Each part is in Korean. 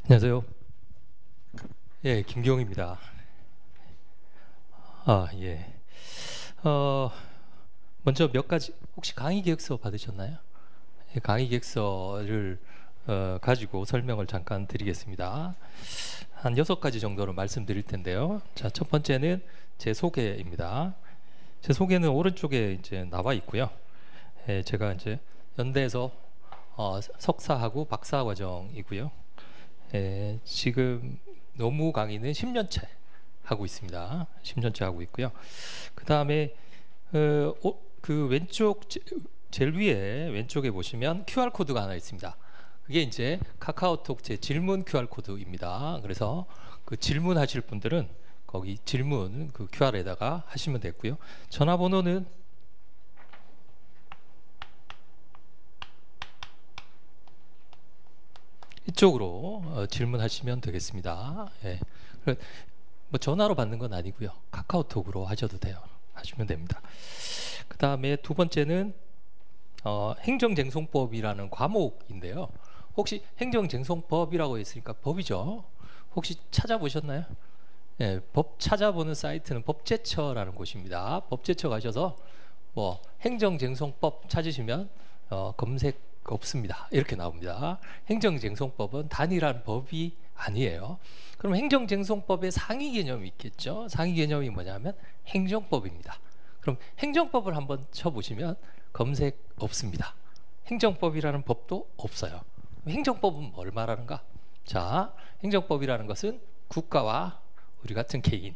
안녕하세요. 예, 김경입니다. 예. 먼저 몇 가지 혹시 강의 계획서 받으셨나요? 예, 강의 계획서를 가지고 설명을 잠깐 드리겠습니다. 한 6가지 정도로 말씀드릴 텐데요. 자, 첫 번째는 제 소개입니다. 제 소개는 오른쪽에 이제 나와 있고요. 예, 제가 이제 연대에서 석사하고 박사 과정이고요. 예, 지금 노무 강의는 10년째 하고 있습니다. 10년째 하고 있고요. 그 다음에 그 왼쪽 제일 위에 왼쪽에 보시면 QR 코드가 하나 있습니다. 그게 이제 카카오톡 제 질문 QR 코드입니다. 그래서 그 질문하실 분들은 거기 질문 그 QR에다가 하시면 되고요. 전화번호는 이쪽으로 질문하시면 되겠습니다. 예. 뭐 전화로 받는 건 아니고요. 카카오톡으로 하셔도 돼요. 하시면 됩니다. 그 다음에 두 번째는 행정쟁송법이라는 과목인데요. 혹시 행정쟁송법이라고 했으니까 법이죠. 혹시 찾아보셨나요? 예, 법 찾아보는 사이트는 법제처라는 곳입니다. 법제처 가셔서 뭐 행정쟁송법 찾으시면 검색 없습니다. 이렇게 나옵니다. 행정쟁송법은 단일한 법이 아니에요. 그럼 행정쟁송법의 상위 개념이 있겠죠. 상위 개념이 뭐냐면 행정법입니다. 그럼 행정법을 한번 쳐보시면 검색 없습니다. 행정법이라는 법도 없어요. 행정법은 뭘 말하는가? 자, 행정법이라는 것은 국가와 우리 같은 개인,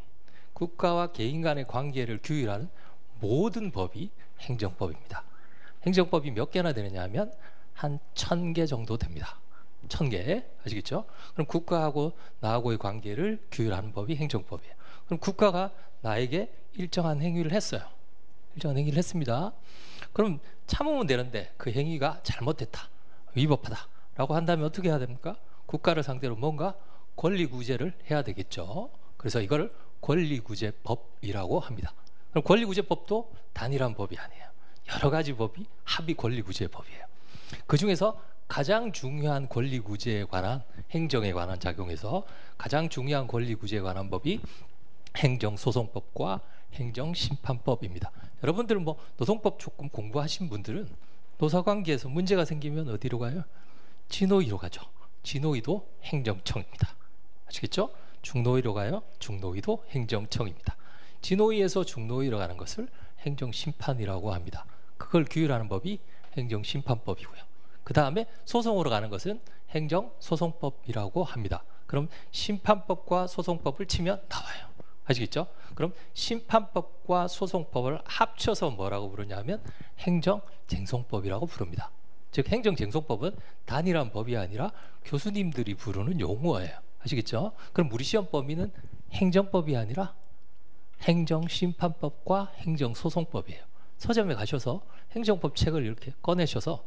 국가와 개인 간의 관계를 규율하는 모든 법이 행정법입니다. 행정법이 몇 개나 되느냐 하면 한 1000개 정도 됩니다. 1000개 아시겠죠? 그럼 국가하고 나하고의 관계를 규율하는 법이 행정법이에요. 그럼 국가가 나에게 일정한 행위를 했어요. 일정한 행위를 했습니다. 그럼 참으면 되는데 그 행위가 잘못됐다, 위법하다 라고 한다면 어떻게 해야 됩니까? 국가를 상대로 뭔가 권리구제를 해야 되겠죠. 그래서 이걸 권리구제법이라고 합니다. 그럼 권리구제법도 단일한 법이 아니에요. 여러 가지 법이 합의 권리구제법이에요. 그 중에서 가장 중요한 권리구제에 관한, 행정에 관한 작용에서 가장 중요한 권리구제에 관한 법이 행정소송법과 행정심판법입니다. 여러분들은 뭐 노동법 조금 공부하신 분들은 노사관계에서 문제가 생기면 어디로 가요? 진노위로 가죠. 진노위도 행정청입니다. 아시겠죠? 중노위로 가요. 중노위도 행정청입니다. 진노위에서 중노위로 가는 것을 행정심판이라고 합니다. 그걸 규율하는 법이 행정심판법이고요. 그 다음에 소송으로 가는 것은 행정소송법이라고 합니다. 그럼 심판법과 소송법을 치면 나와요. 아시겠죠? 그럼 심판법과 소송법을 합쳐서 뭐라고 부르냐면 행정쟁송법이라고 부릅니다. 즉 행정쟁송법은 단일한 법이 아니라 교수님들이 부르는 용어예요. 아시겠죠? 그럼 우리 시험 범위는 행정법이 아니라 행정심판법과 행정소송법이에요. 서점에 가셔서 행정법 책을 이렇게 꺼내셔서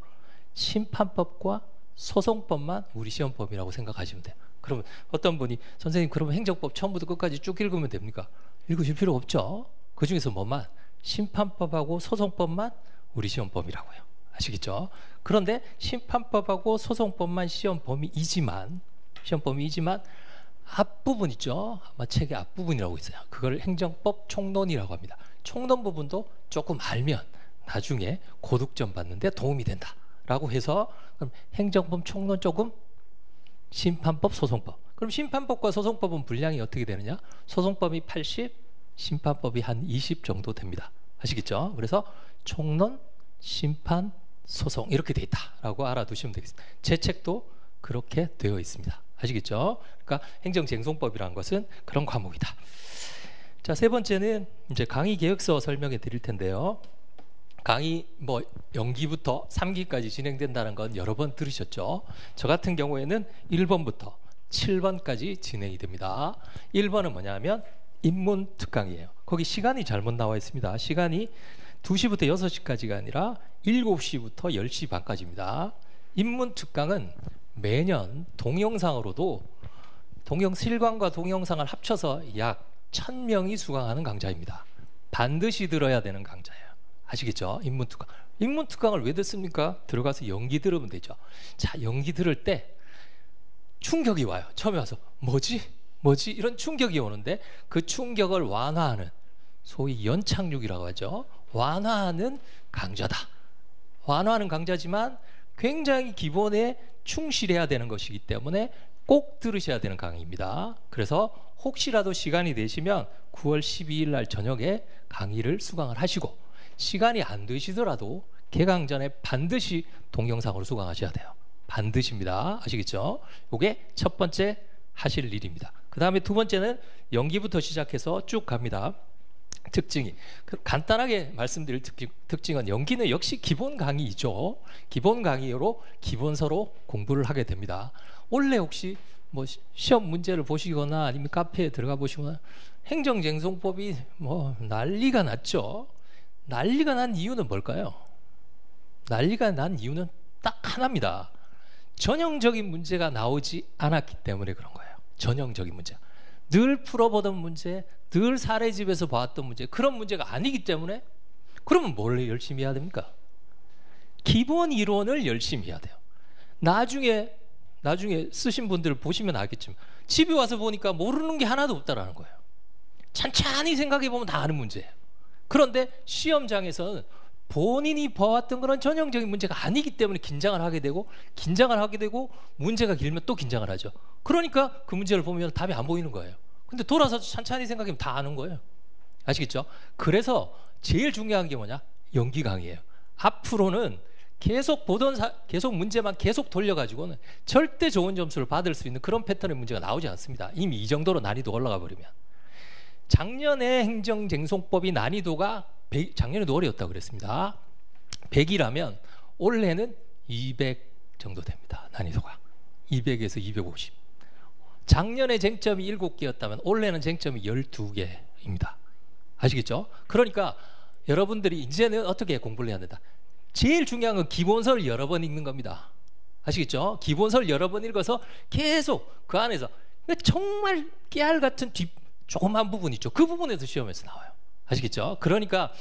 심판법과 소송법만 우리 시험 범위라고 생각하시면 돼요. 그러면 어떤 분이 선생님 그러면 행정법 처음부터 끝까지 쭉 읽으면 됩니까? 읽으실 필요 없죠. 그 중에서 뭐만? 심판법하고 소송법만 우리 시험 범위라고요. 아시겠죠? 그런데 심판법하고 소송법만 시험 범위이지만 앞부분 있죠? 아마 책의 앞부분이라고 있어요. 그걸 행정법 총론이라고 합니다. 총론 부분도 조금 알면 나중에 고득점 받는데 도움이 된다 라고 해서 그럼 행정법 총론 조금, 심판법, 소송법. 그럼 심판법과 소송법은 분량이 어떻게 되느냐? 소송법이 80, 심판법이 한 20 정도 됩니다. 아시겠죠? 그래서 총론, 심판, 소송 이렇게 돼 있다라고 알아두시면 되겠습니다. 제 책도 그렇게 되어 있습니다. 아시겠죠? 그러니까 행정쟁송법이라는 것은 그런 과목이다. 자, 세 번째는 이제 강의 계획서 설명해 드릴 텐데요. 강의 뭐 0기부터 3기까지 진행된다는 건 여러 번 들으셨죠? 저 같은 경우에는 1번부터 7번까지 진행이 됩니다. 1번은 뭐냐면 인문 특강이에요. 거기 시간이 잘못 나와 있습니다. 시간이 2시부터 6시까지가 아니라 7시부터 10시 반까지입니다. 인문 특강은 매년 동영상으로도 실광과 동영상을 합쳐서 약 1000명이 수강하는 강좌입니다. 반드시 들어야 되는 강좌예요. 아시겠죠? 인문특강. 인문특강을 왜 듣습니까? 들어가서 연기 들으면 되죠. 자, 연기 들을 때 충격이 와요. 처음에 와서 뭐지? 이런 충격이 오는데 그 충격을 완화하는 소위 연착륙이라고 하죠. 완화하는 강좌다. 완화하는 강좌지만 굉장히 기본에 충실해야 되는 것이기 때문에 꼭 들으셔야 되는 강의입니다. 그래서 혹시라도 시간이 되시면 9월 12일 날 저녁에 강의를 수강을 하시고, 시간이 안 되시더라도 개강 전에 반드시 동영상으로 수강하셔야 돼요. 반드시입니다. 아시겠죠? 이게 첫 번째 하실 일입니다. 그 다음에 두 번째는 연기부터 시작해서 쭉 갑니다. 특징이 간단하게 말씀드릴 특징은 연기는 역시 기본 강의이죠. 기본 강의로 기본서로 공부를 하게 됩니다. 원래 혹시 뭐 시험 문제를 보시거나 아니면 카페에 들어가 보시거나 행정쟁송법이 뭐 난리가 났죠. 난리가 난 이유는 뭘까요? 난리가 난 이유는 딱 하나입니다. 전형적인 문제가 나오지 않았기 때문에 그런 거예요. 전형적인 문제, 늘 풀어보던 문제, 늘 사례집에서 봐왔던 문제, 그런 문제가 아니기 때문에. 그러면 뭘 열심히 해야 됩니까? 기본 이론을 열심히 해야 돼요. 나중에 쓰신 분들 보시면 알겠지만 집에 와서 보니까 모르는 게 하나도 없다라는 거예요. 찬찬히 생각해 보면 다 아는 문제예요. 그런데 시험장에서는 본인이 봐왔던 그런 전형적인 문제가 아니기 때문에 긴장을 하게 되고 문제가 길면 또 긴장을 하죠. 그러니까 그 문제를 보면 답이 안 보이는 거예요. 근데 돌아서 찬찬히 생각하면 다 아는 거예요. 아시겠죠? 그래서 제일 중요한 게 뭐냐? 연기 강의예요. 앞으로는 계속 계속 문제만 계속 돌려가지고는 절대 좋은 점수를 받을 수 있는 그런 패턴의 문제가 나오지 않습니다. 이미 이 정도로 난이도가 올라가 버리면. 작년에 행정쟁송법이 난이도가 작년에도 어려웠다고 그랬습니다. 100이라면 올해는 200 정도 됩니다. 난이도가 200에서 250. 작년에 쟁점이 7개였다면 올해는 쟁점이 12개입니다. 아시겠죠? 그러니까 여러분들이 이제는 어떻게 공부를 해야 된다. 제일 중요한 건 기본서를 여러 번 읽는 겁니다. 아시겠죠? 기본서를 여러 번 읽어서 계속 그 안에서 정말 깨알 같은 조그만 부분 있죠. 그 부분에서 시험에서 나와요. 아시겠죠? 그러니까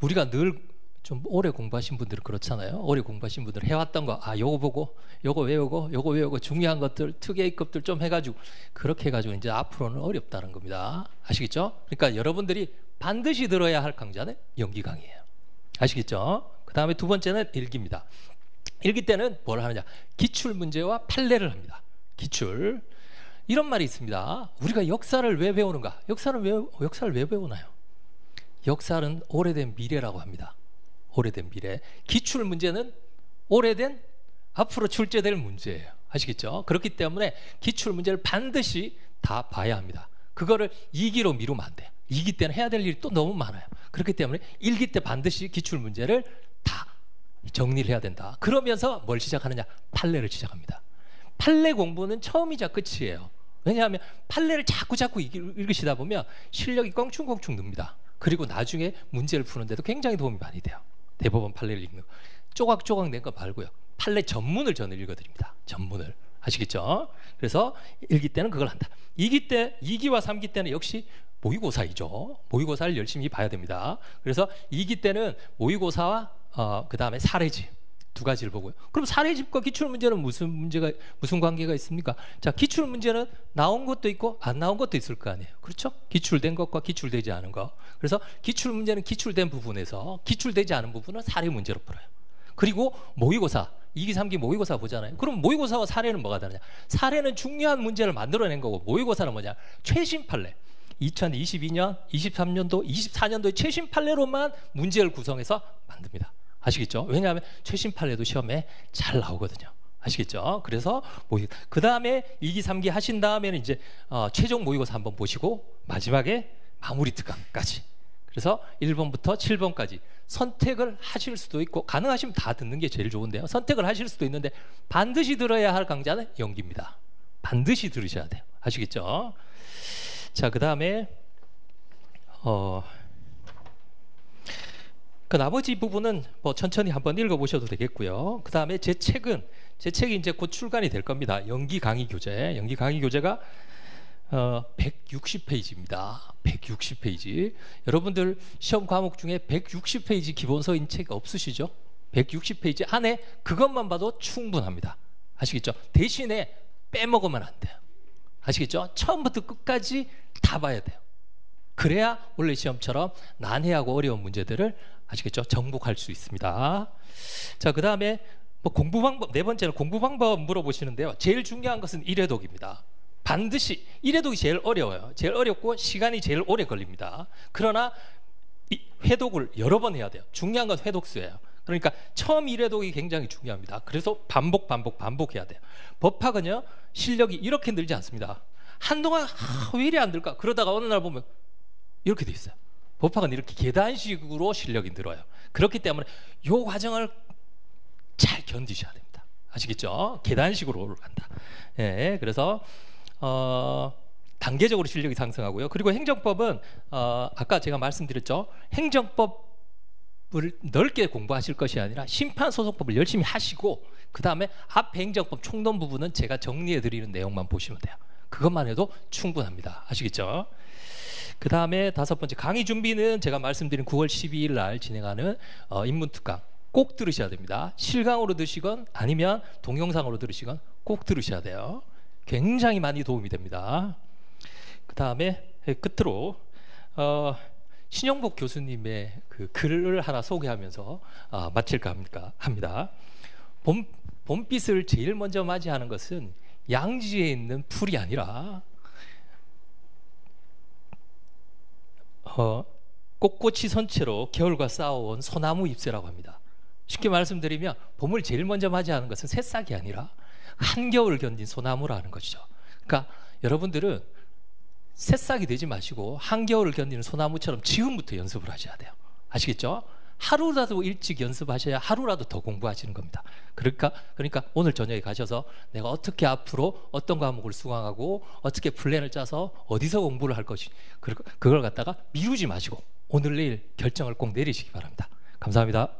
우리가 늘 좀 오래 공부하신 분들은 그렇잖아요. 오래 공부하신 분들은 해왔던 거, 요거 보고 요거 외우고 중요한 것들, 특이급들 좀 해가지고 그렇게 해가지고 이제 앞으로는 어렵다는 겁니다. 아시겠죠? 그러니까 여러분들이 반드시 들어야 할 강좌는 연기 강의예요. 아시겠죠? 그 다음에 두 번째는 일기입니다. 일기 때는 뭘 하느냐? 기출문제와 판례를 합니다. 기출. 이런 말이 있습니다. 우리가 역사를 왜 배우는가? 역사를 왜 배우나요? 역사는 오래된 미래라고 합니다. 오래된 미래. 기출 문제는 오래된 앞으로 출제될 문제예요. 아시겠죠? 그렇기 때문에 기출 문제를 반드시 다 봐야 합니다. 그거를 2기로 미루면 안 돼요. 2기 때는 해야 될 일이 또 너무 많아요. 그렇기 때문에 1기 때 반드시 기출 문제를 다 정리를 해야 된다. 그러면서 뭘 시작하느냐? 판례를 시작합니다. 판례 공부는 처음이자 끝이에요. 왜냐하면 판례를 자꾸 읽으시다 보면 실력이 껑충껑충 늡니다. 그리고 나중에 문제를 푸는데도 굉장히 도움이 많이 돼요. 대법원 판례를 읽는 거. 조각조각 낸 거 말고요. 판례 전문을 저는 읽어드립니다. 전문을. 아시겠죠? 그래서 1기 때는 그걸 한다. 2기와 3기 때는 역시 모의고사이죠. 모의고사를 열심히 봐야 됩니다. 그래서 2기 때는 모의고사와 그 다음에 사례집 두 가지를 보고요. 그럼 사례집과 기출문제는 무슨 관계가 있습니까? 자, 기출문제는 나온 것도 있고 안 나온 것도 있을 거 아니에요. 그렇죠? 기출된 것과 기출되지 않은 것. 그래서 기출문제는 기출된 부분에서 기출되지 않은 부분은 사례문제로 풀어요. 그리고 모의고사 2기 3기 모의고사 보잖아요. 그럼 모의고사와 사례는 뭐가 다르냐? 사례는 중요한 문제를 만들어낸 거고 모의고사는 뭐냐? 최신 판례. 2022년, 23년도, 24년도의 최신 판례로만 문제를 구성해서 만듭니다. 아시겠죠? 왜냐하면 최신 판례도 시험에 잘 나오거든요. 아시겠죠? 그래서 그 다음에 2기 3기 하신 다음에는 이제 최종 모의고사 한번 보시고 마지막에 마무리 특강까지. 그래서 1번부터 7번까지 선택을 하실 수도 있고 가능하시면 다 듣는 게 제일 좋은데요. 선택을 하실 수도 있는데 반드시 들어야 할 강좌는 연기입니다. 반드시 들으셔야 돼요. 아시겠죠? 자, 그 다음에 그 나머지 부분은 뭐 천천히 한번 읽어보셔도 되겠고요. 그 다음에 제 책이 이제 곧 출간이 될 겁니다. 연기 강의 교재가 160페이지입니다. 160페이지. 여러분들 시험 과목 중에 160페이지 기본서인 책 없으시죠? 160페이지 안에 그것만 봐도 충분합니다. 아시겠죠? 대신에 빼먹으면 안 돼요. 아시겠죠? 처음부터 끝까지 다 봐야 돼요. 그래야 원래 시험처럼 난해하고 어려운 문제들을 아시겠죠? 정복할 수 있습니다. 자, 그 다음에 뭐 공부 방법, 네 번째는 공부 방법 물어보시는데요. 제일 중요한 것은 일회독입니다. 반드시 일회독이 제일 어려워요. 제일 어렵고 시간이 제일 오래 걸립니다. 그러나 이 회독을 여러 번 해야 돼요. 중요한 건 회독수예요. 그러니까 처음 일회독이 굉장히 중요합니다. 그래서 반복해야 돼요. 법학은요, 실력이 이렇게 늘지 않습니다. 한동안 왜 이리 안 늘까? 그러다가 어느 날 보면 이렇게 돼 있어요. 법학은 이렇게 계단식으로 실력이 늘어요. 그렇기 때문에 이 과정을 잘 견디셔야 됩니다. 아시겠죠? 계단식으로 간다. 예, 그래서 단계적으로 실력이 상승하고요. 그리고 행정법은 아까 제가 말씀드렸죠. 행정법을 넓게 공부하실 것이 아니라 심판소송법을 열심히 하시고 그 다음에 앞 행정법 총론 부분은 제가 정리해드리는 내용만 보시면 돼요. 그것만 해도 충분합니다. 아시겠죠? 그 다음에 다섯 번째, 강의 준비는 제가 말씀드린 9월 12일 날 진행하는 인문특강 꼭 들으셔야 됩니다. 실강으로 들으시건 아니면 동영상으로 들으시건 꼭 들으셔야 돼요. 굉장히 많이 도움이 됩니다. 그 다음에 끝으로 신영복 교수님의 그 글을 하나 소개하면서 마칠까 합니다. 봄빛을 제일 먼저 맞이하는 것은 양지에 있는 풀이 아니라 꼿꼿이 선 채로 겨울과 싸워온 소나무 잎새라고 합니다. 쉽게 말씀드리면 봄을 제일 먼저 맞이하는 것은 새싹이 아니라 한겨울 견딘 소나무라는 것이죠. 그러니까 여러분들은 새싹이 되지 마시고 한겨울을 견디는 소나무처럼 지금부터 연습을 하셔야 돼요. 아시겠죠? 하루라도 일찍 연습하셔야 하루라도 더 공부하시는 겁니다. 그러니까 오늘 저녁에 가셔서 내가 어떻게 앞으로 어떤 과목을 수강하고 어떻게 플랜을 짜서 어디서 공부를 할 것이 그걸 갖다가 미루지 마시고 오늘 내일 결정을 꼭 내리시기 바랍니다. 감사합니다.